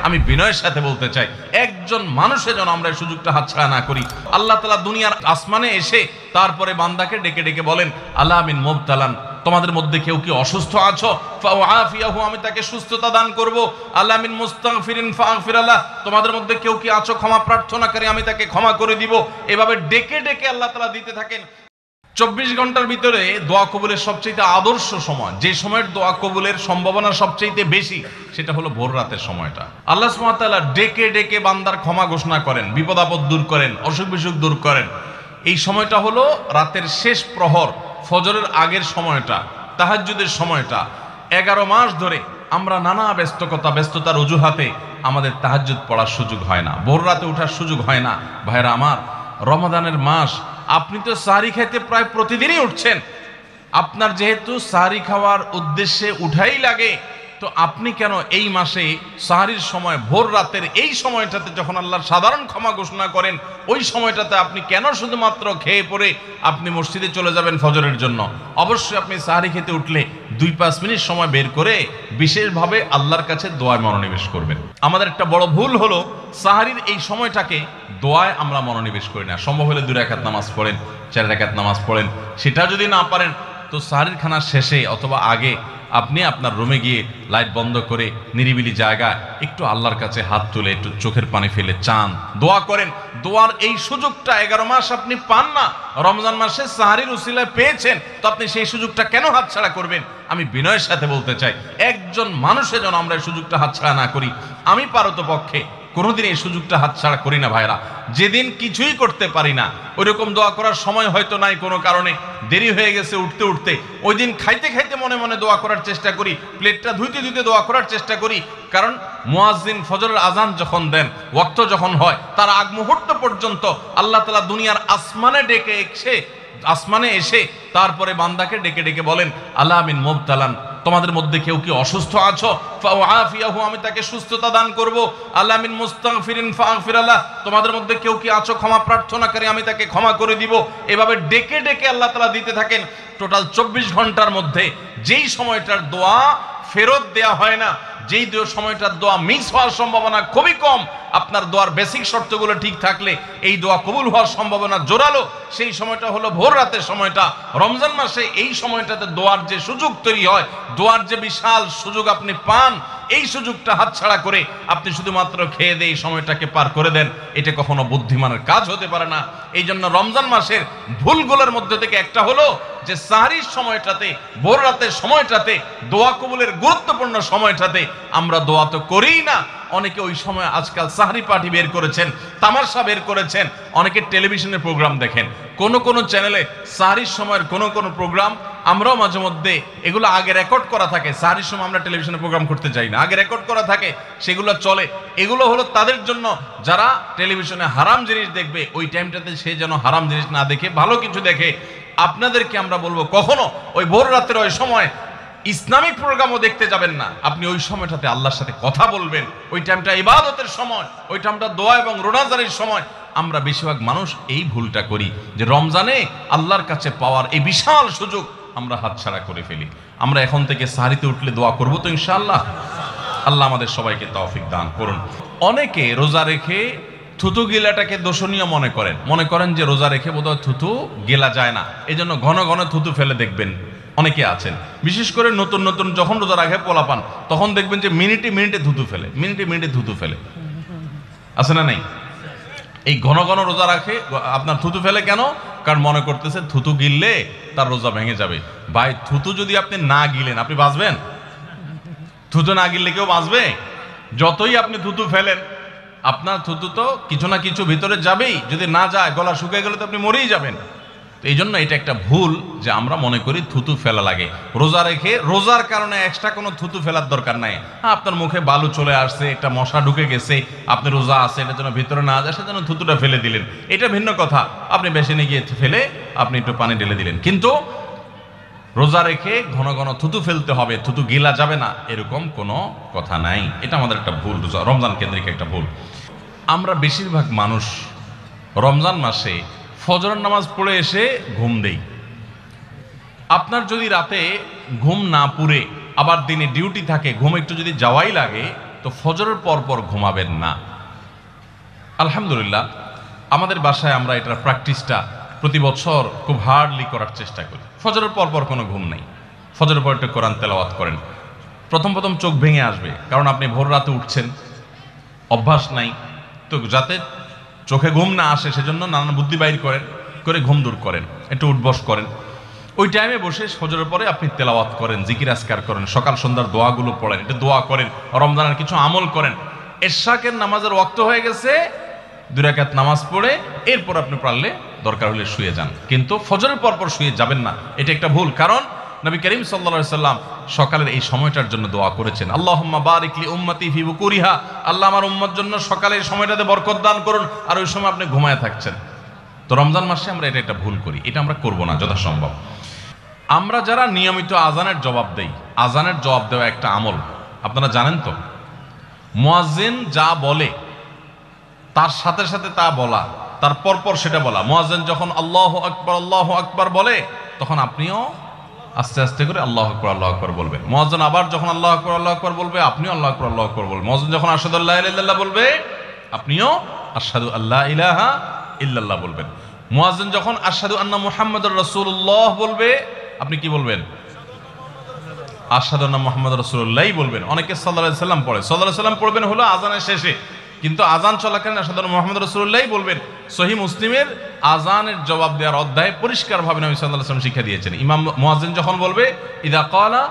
আমি বিনয়ের সাথে বলতে চাই, একজন মানুষের যেন আমরা সুযোগটা হাতছাড়া না করি। আল্লাহ তাআলা দুনিয়ার আসমানে এসে তারপরে বান্দাকে ডেকে ডেকে বলেন, আলা মিন মুবতালান, তোমাদের মধ্যে কেউ কি অসুস্থ আছো, ফাউআফিয়াহু, আমি তাকে সুস্থতা দান করব। আলা মিন মুস্তাগফিরিন ফাগফির লাহ, তোমাদের মধ্যে কেউ কি আছো ক্ষমা প্রার্থনাকারী, আমি তাকে ক্ষমা করে দিব। এভাবে ডেকে ডেকে আল্লাহ তাআলা দিতে থাকেন। 24 ঘন্টার ভিতরে দোয়া কবুলের সবচেয়ে আদর্শ সময়, যে সময়ের দোয়া কবুলের সম্ভাবনা সবচেয়ে বেশি, সেটা হলো ভোর রাতের সময়টা। আল্লাহ সুবহানাহু ওয়া তাআলা ডেকে ডেকে বান্দার ক্ষমা ঘোষণা করেন, বিপদ আপদ দূর করেন, অসুখ বিসুখ দূর করেন। এই সময়টা হলো রাতের শেষ প্রহর, ফজরের আগের সময়টা, তাহাজ্জুদের সময়টা। 11 মাস ধরে আমরা নানা ব্যস্ততার অজুহাতে আমাদের তাহাজ্জুদ পড়ার সুযোগ হয় না, ভোর রাতে ওঠার সুযোগ হয় না। ভাইরা আমার, রমাদানের মাস, আপনি তো সাহরি খেতে প্রায় প্রতিদিনই উঠছেন। আপনার যেহেতু সাহরি খাওয়ার উদ্দেশ্যে উঠাই লাগে, তো আপনি কেন এই মাসে সাহরির সময় ভোর রাতের এই সময়টাতে যখন আল্লাহর সাধারণ ক্ষমা ঘোষণা করেন, ওই সময়টাতে আপনি কেন শুধুমাত্র খেয়ে পরে আপনি মসজিদে চলে যাবেন ফজরের জন্য? অবশ্যই আপনি সাহরি খেতে উঠলে 2-5 মিনিট সময় বের করে বিশেষভাবে আল্লাহর কাছে দোয়ায় মনোনিবেশ করবেন। আমাদের একটা বড় ভুল হলো সাহরির এই সময়টাকে দোয়ায় আমরা মনোনিবেশ করি না। সম্ভব হলে 2 রাকাত নামাজ পড়েন, 4 রাকাত নামাজ পড়েন। সেটা যদি না পারেন তো সাহরির খানার শেষে অথবা আগে আপনি আপনার রুমে গিয়ে লাইট বন্ধ করে নিরিবিলি জায়গায় একটু আল্লাহর কাছে হাত তুলে একটু চোখের পানি ফেলে চান, দোয়া করেন। দোয়ার এই সুযোগটা 11 মাস আপনি পান না, রমজান মাসে সাহরির উসিলায় পেয়েছেন, তো আপনি সেই সুযোগটা কেন হাতছাড়া করবেন? আমি বিনয়ের সাথে বলতে চাই, একজন মানুষের যেন আমরা এই সুযোগটা হাতছাড়া না করি। আমি পারতপক্ষে কোনোদিন এই সুযোগটা হাতছাড়া করি না ভাইরা। যেদিন কিছুই করতে পারি না, ওইরকম দোয়া করার সময় হয়তো নাই, কোনো কারণে দেরি হয়ে গেছে উঠতে উঠতে, ওই দিন খাইতে খাইতে মনে মনে দোয়া করার চেষ্টা করি, প্লেটটা ধুইতে ধুইতে দোয়া করার চেষ্টা করি। কারণ মুয়াজ্জিন ফজরের আজান যখন দেন, ওয়াক্ত যখন হয়, তার আগ মুহূর্ত পর্যন্ত আল্লাহ তাআলা দুনিয়ার আসমানে এসে তারপরে বান্দাকে ডেকে ডেকে বলেন, আলা মিন মুবতালান, তোমাদের মধ্যে কেউ কি অসুস্থ আছো, ফাউআফিয়াহু, আমি তাকে সুস্থতা দান করব। আলা মিন মুস্তাগফিরিন ফাগফির লাহ, তোমাদের মধ্যে কেউ কি আছো ক্ষমা প্রার্থনাকারী, আমি তাকে ক্ষমা করে দিব। এভাবে ডেকে ডেকে আল্লাহ তাআলা দিতে থাকেন। টোটাল 24 ঘন্টার মধ্যে যেই সময়টার দোয়া ফেরত দেয়া হয় না, যেই সময়টার দোয়া মিস হওয়ার সম্ভাবনা খুবই কম, আপনার দোয়ার বেসিক শর্তগুলো ঠিক থাকলে এই দোয়া কবুল হওয়ার সম্ভাবনা জোরালো, সেই সময়টা হলো ভোর রাতের সময়টা। রমজান মাসে এই সময়টাতে দোয়ার যে সুযোগ তৈরি হয়, দোয়ার যে বিশাল সুযোগ আপনি পান, এই সুযোগটা হাতছাড়া করে আপনি শুধুমাত্র খেয়ে দিয়ে এই সময়টাকে পার করে দেন, এটা কখনো বুদ্ধিমানের কাজ হতে পারে না। এই জন্য রমজান মাসের ভুলগুলোর মধ্যে থেকে একটা হলো যে সাহরির সময়টাতে, ভোর রাতের সময়টাতে, দোয়া কবুলের গুরুত্বপূর্ণ সময়টাতে আমরা দোয়া তো করিই না। অনেকে ওই সময় আজকাল সাহরি পার্টি বের করেছেন, তামাশা বের করেছেন, অনেকে টেলিভিশনের প্রোগ্রাম দেখেন। কোন চ্যানেলে সাহরির সময়ের কোন প্রোগ্রাম আমরাও মাঝে মধ্যে এগুলো আগে রেকর্ড করা থাকে। সাহরির সময় আমরা টেলিভিশনে প্রোগ্রাম করতে চাই না, আগে রেকর্ড করা থাকে, সেগুলো চলে। এগুলো হলো তাদের জন্য যারা টেলিভিশনে হারাম জিনিস দেখবে, ওই টাইমটাতে সে যেন হারাম জিনিস না দেখে ভালো কিছু দেখে। আপনাদেরকে আমরা বলবো, কখনো ওই ভোর রাতের ওই সময় ইসলামিক প্রোগ্রামও দেখতে যাবেন না। আপনি ওই সময়টাতে আল্লাহর সাথে কথা বলবেন, ওই টাইমটা ইবাদতের সময়, ওই টাইমটা দোয়া এবং রোনাজারের সময়। আমরা বেশিরভাগ মানুষ এই ভুলটা করি যে রমজানে আল্লাহর কাছে পাওয়ার এই বিশাল সুযোগ আমরা হাতছাড়া করে ফেলি। আমরা এখন থেকে সাহরিতে উঠলে দোয়া করবো তো ইনশাআল্লাহ। আল্লাহ আমাদের সবাইকে তৌফিক দান করুন। অনেকে রোজা রেখে থুতু গিলাটাকে দোষণীয় মনে করেন যে রোজা রেখে বোধহয় থুতু গেলা যায় না, এই জন্য ঘন ঘন থুতু ফেলে দেখবেন অনেকে আছেন। বিশেষ করে নতুন নতুন যখন রোজা রাখে পোলাপান, তখন দেখবেন যে মিনিটে মিনিটে থুতু ফেলে। আছে না নাই? এই ঘন ঘন রোজা রাখে, আপনার থুতু ফেলে কেন? কারণ মনে করতেছে থুতু গিললে তার রোজা ভেঙে যাবে। ভাই, থুতু যদি আপনি না গিলেন আপনি বাঁচবেন? থুতু না গিললে কেউ বাঁচবে? যতই আপনি থুতু ফেলেন, আপনার থুতু তো কিছু না কিছু ভিতরে যাবেই। যদি না যায়, গলা শুকিয়ে গেলে তো আপনি মরেই যাবেন। তো এই জন্য এটা একটা ভুল যে আমরা মনে করি থুতু ফেলা লাগে। রোজা রেখে রোজার কারণে এক্সট্রা কোনো থুতু ফেলার দরকার নাই। হ্যাঁ, আপনার মুখে বালু চলে আসছে, একটা মশা ঢুকে গেছে, আপনি রোজা আছে, এটা যেন ভিতরে না যায় সেজন্য থুতুটা ফেলে দিলেন, এটা ভিন্ন কথা। আপনি বেসিনে গিয়ে ফেলে আপনি একটু পানি ঢেলে দিলেন। কিন্তু রোজা রেখে ঘন ঘন থুতু ফেলতে হবে, থুতু গিলা যাবে না, এরকম কোনো কথা নাই। এটা আমাদের একটা ভুল, রমজান কেন্দ্রিক একটা ভুল। আমরা বেশিরভাগ মানুষ রমজান মাসে ফজরের নামাজ পড়ে এসে ঘুম দেই। আপনার যদি রাতে ঘুম না পুরে আবার দিনে ডিউটি থাকে, ঘুম একটু যদি যাওয়াই লাগে, তো ফজরের পর পর ঘুমাবেন না। আলহামদুলিল্লাহ আমাদের বাসায় আমরা এটার প্র্যাকটিসটা প্রতি বছর খুব হার্ডলি করার চেষ্টা করি। ফজরের পর পর কোনো ঘুম নেই, ফজরের পর একটু কোরআন তেলাওয়াত করেন। প্রথম প্রথম চোখ ভেঙে আসবে, কারণ আপনি ভোর রাতে উঠছেন, অভ্যাস নাই, তো যাতে চোখে ঘুম না আসে সেজন্য নানান বুদ্ধি বাইর করে ঘুম দূর করেন, একটু উঠবস করেন। ওই টাইমে বসে ফজরের পরে আপনি তেলাওয়াত করেন, জিকির আজকার করেন, সকাল সন্ধ্যার দোয়াগুলো পড়েন, একটু দোয়া করেন, রমজানের কিছু আমল করেন। এশাকের নামাজের ওয়াক্ত হয়ে গেছে, 2 রাকাত নামাজ পড়ে এরপর আপনি পারলে দরকার হলে শুয়ে যান, কিন্তু ফজরের পর পর শুয়ে যাবেন না। এটা একটা ভুল, কারণ নবী করিম সাল্লাল্লাহু আলাইহি সাল্লাম সকালের এই সময়টার জন্য দোয়া করেছেন, আল্লাহুম্মা বারিক লি উম্মতি ফি বুকুরিহা, আল্লাহ আমার উম্মত জন্য সকালের সময়টাতে বরকত দান করুন, আর ওই সময় আপনি ঘুমায় থাকছেন। তো রমজান মাসে আমরা এটা একটা ভুল করি, এটা আমরা করব না যথাসম্ভব। আমরা যারা নিয়মিত আজানের জবাব দেই, আজানের জবাব দেওয়া একটা আমল, আপনারা জানেন তো, মুয়াজ্জিন যা বলে তার সাথে সাথে তা বলা, তার পরপর সেটা বলা। মুয়াজ্জিন যখন আল্লাহু আকবার বলে, তখন আপনিও আস্তে আস্তে করে আল্লাহু আকবার বলবেন। মুয়াজ্জিন আবার যখন আল্লাহু আকবার বলবে, আপনিও আল্লাহু আকবার বলবেন। মুয়াজ্জিন যখন আশহাদু আল্লা ইলাহা ইল্লাল্লাহ বলবে, আপনিও আশহাদু আল্লা ইলাহা ইল্লাল্লাহ বলবেন। মুয়াজ্জিন যখন আশহাদু আন্না মুহাম্মাদুর রাসূলুল্লাহ বলবে, আপনি কি বলবেন? আশহাদু আন্না মুহাম্মাদুর রাসূলুল্লাহ বলবেন। অনেকে সাল্লাল্লাহু আলাইহি সাল্লাম পড়ে, সাল্লাল্লাহু আলাইহি সাল্লাম পড়বেন হলো আজানের শেষে, কিন্তু আজান চলাকালীন আশহাদু আন্না মুহাম্মাদুর রাসূলুল্লাহ বলবেন। সহিহ মুসলিমের আজানের জবাব দেওয়ার অধ্যায়ে পরিষ্কারভাবে নবী সাল্লাল্লাহু আলাইহি ওয়াসাল্লাম শিক্ষা দিয়েছেন। ইমাম মুয়াজ্জিন যখন বলবে ইযা ক্বালা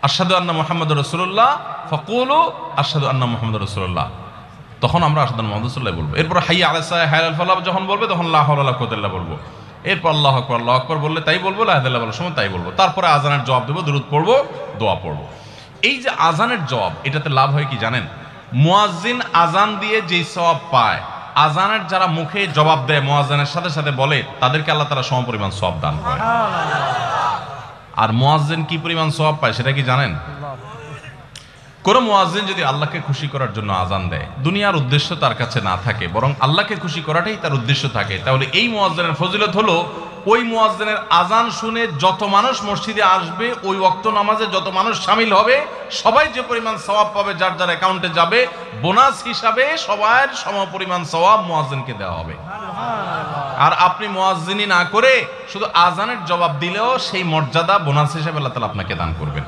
আশহাদু আন্না মুহাম্মাদুর রাসূলুল্লাহ ফাকুলু আশহাদু আন্না মুহাম্মাদুর রাসূলুল্লাহ, তখন আমরা আশহাদু আন্না মুহাম্মাদুর রাসূলুল্লাহ বলবো। এরপর হাইয়া আলাস সালাহ হাইয়া আল ফালাহ যখন বলবে, তখন লা হাওলা ওয়ালা কুওয়াতা ইল্লা বিল্লাহ বলবো। এরপর আল্লাহু আকবার বললে তাই বলবো, লা ইলাহা ইল্লাল্লাহ বলার সময় তাই বলবো। তারপরে আজানের জবাব দেবো, দুরূদ পড়বো, দোয়া পড়বো। এই যে আজানের জবাব, এটাতে লাভ হয় কি জানেন? মুয়াজ্জিন আজান দিয়ে যেই সওয়াব পায়, আজানের যারা মুখে জবাব দেয়, মুয়াজ্জিনের সাথে সাথে বলে, তাদেরকে আল্লাহ তাআলা সমপরিমাণ সওয়াব দান করে। আর মুয়াজ্জিন কি পরিমাণ সওয়াব পায় সেটা কি জানেন? কোন মুয়াজ্জিন যদি আল্লাহকে খুশি করার জন্য আজান দেয়, দুনিয়ার উদ্দেশ্য তার কাছে না থাকে, বরং আল্লাহকে খুশি করাটাই তার উদ্দেশ্য থাকে, তাহলে এই মুয়াজ্জিনের ফজিলত হলো, ওই মুয়াজ্জিনের আজান শুনে যত মানুষ মসজিদে আসবে, ওই ওয়াক্ত নামাজে যত মানুষ শামিল হবে, সবাই যে পরিমাণ সওয়াব পাবে, যার যার অ্যাকাউন্টে যাবে, বোনাস হিসাবে সবার সমপরিমাণ সওয়াব মুয়াজ্জিনকে দেওয়া হবে। আর আপনি মুয়াজ্জিনি না করে শুধু আজানের জবাব দিলেও সেই মর্যাদা বোনাস হিসেবে আল্লাহ তাআলা আপনাকে দান করবেন।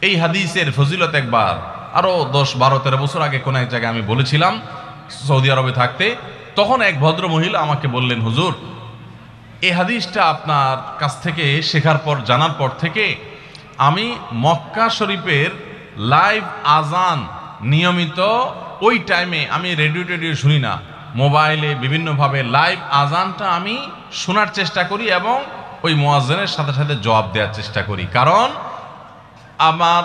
এই হাদিসের ফজিলত একবার আরো 10, 12, 13 বছর আগে কোন এক জায়গায় আমি বলেছিলাম, সৌদি আরবে থাকতে। তখন এক ভদ্র মহিলা আমাকে বললেন, হুজুর, এই হাদিসটা আপনার কাছ থেকে শেখার পর, জানার পর থেকে আমি মক্কা শরীফের লাইভ আজান নিয়মিত ওই টাইমে, আমি রেডিও শুনি না, মোবাইলে বিভিন্নভাবে লাইভ আজানটা আমি শোনার চেষ্টা করি এবং ওই মুয়াজ্জিনের সাথে সাথে জবাব দেওয়ার চেষ্টা করি। কারণ আমার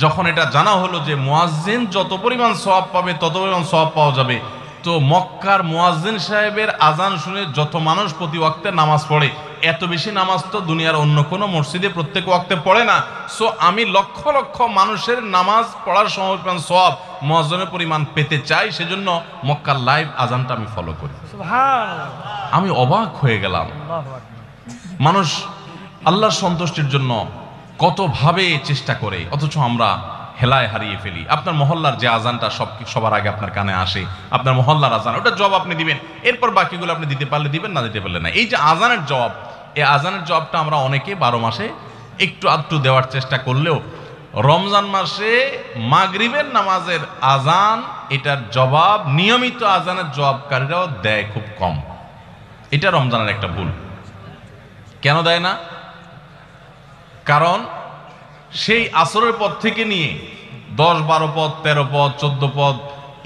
যখন এটা জানা হলো যে মুয়াজ্জিন যত পরিমাণ সওয়াব পাবে তত পরিমাণ সওয়াব পাওয়া যাবে, তো মক্কার মুয়াজ্জিন সাহেবের আজান শুনে যত মানুষ প্রতি ওয়াক্তে নামাজ পড়ে, এত বেশি নামাজ তো দুনিয়ার অন্য কোনো মসজিদে প্রত্যেক ওয়াক্তে পড়ে না। সো আমি লক্ষ লক্ষ মানুষের নামাজ পড়ার সমপরিমাণ সওয়াব, মুয়াজ্জিনের পরিমাণ পেতে চাই, সেজন্য মক্কার লাইভ আজানটা আমি ফলো করি। সুবহানাল্লাহ, আমি অবাক হয়ে গেলাম। মানুষ আল্লাহর সন্তুষ্টির জন্য কতভাবে চেষ্টা করে, অথচ আমরা হেলায় হারিয়ে ফেলি। আপনার মহল্লার যে আজানটা সবার আগে আপনার কানে আসে, আপনার মহল্লার আজান, ওটা জবাব আপনি দিবেন, এরপর বাকিগুলো আপনি দিতে পারলে দিবেন, না দিতে পারলে না। এই যে আজানের জবাব, এই আজানের জবাবটা আমরা অনেকে 12 মাসে একটু আধটু দেওয়ার চেষ্টা করলেও রমজান মাসে মাগরিবের নামাজের আজান, এটার জবাব নিয়মিত আজানের জবাবকারীরাও দেয় খুব কম। এটা রমজানের একটা ভুল। কেন দেয় না? কারণ সেই আসরের পর থেকে নিয়ে 10, 12 পদ, 13 পদ, 14 পদ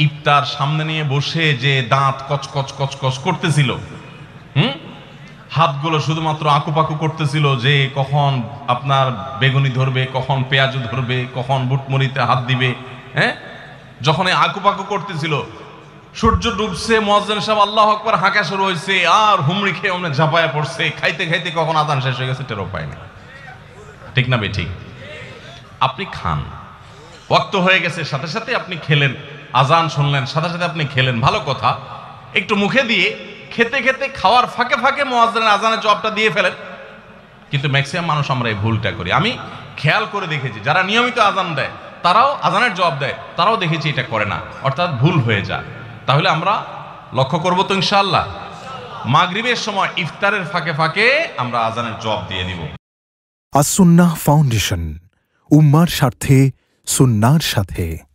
ইফতার সামনে নিয়ে বসে যে দাঁত কচকচ কচকচ করতেছিল, হাতগুলো শুধুমাত্র আকুপাকু করতেছিল যে কখন আপনার বেগুনি ধরবে, কখন পেঁয়াজ ধরবে, কখন বুটমরিতে হাত দিবে। যখন আকুপাকু করতেছিল, সূর্য ডুবছে, মুয়াজ্জিন সাহেব আল্লাহু আকবার হাঁকা শুরু হয়েছে, আর হুমড়ি খেয়ে অনেক ঝাঁপায়া পড়ছে, খাইতে খাইতে কখন আজান শেষ হয়ে গেছে টেরও পায়নি। ঠিক না বে ঠিক? আপনি খান, ওয়াক্ত হয়ে গেছে, সাথে সাথে আপনি খেলেন, আজান শুনলেন, সাথে সাথে আপনি খেলেন, ভালো কথা। একটু মুখে দিয়ে খেতে খেতে খাওয়ার ফাঁকে ফাঁকে মুয়াজ্জিনের আজানের জবাবটা দিয়ে ফেলেন। কিন্তু ম্যাক্সিমাম মানুষ আমরা এই ভুলটা করি। আমি খেয়াল করে দেখেছি, যারা নিয়মিত আজান দেয় তারাও আজানের জবাব দেয়, তারাও দেখেছি এটা করে না, অর্থাৎ ভুল হয়ে যায়। তাহলে আমরা লক্ষ্য করবো তো ইনশাআল্লাহ মাগরিবের সময় ইফতারের ফাঁকে ফাঁকে আমরা আজানের জবাব দিয়ে দিব। আস-সুন্নাহ ফাউন্ডেশন, উম্মার স্বার্থে সুন্নাহর সাথে।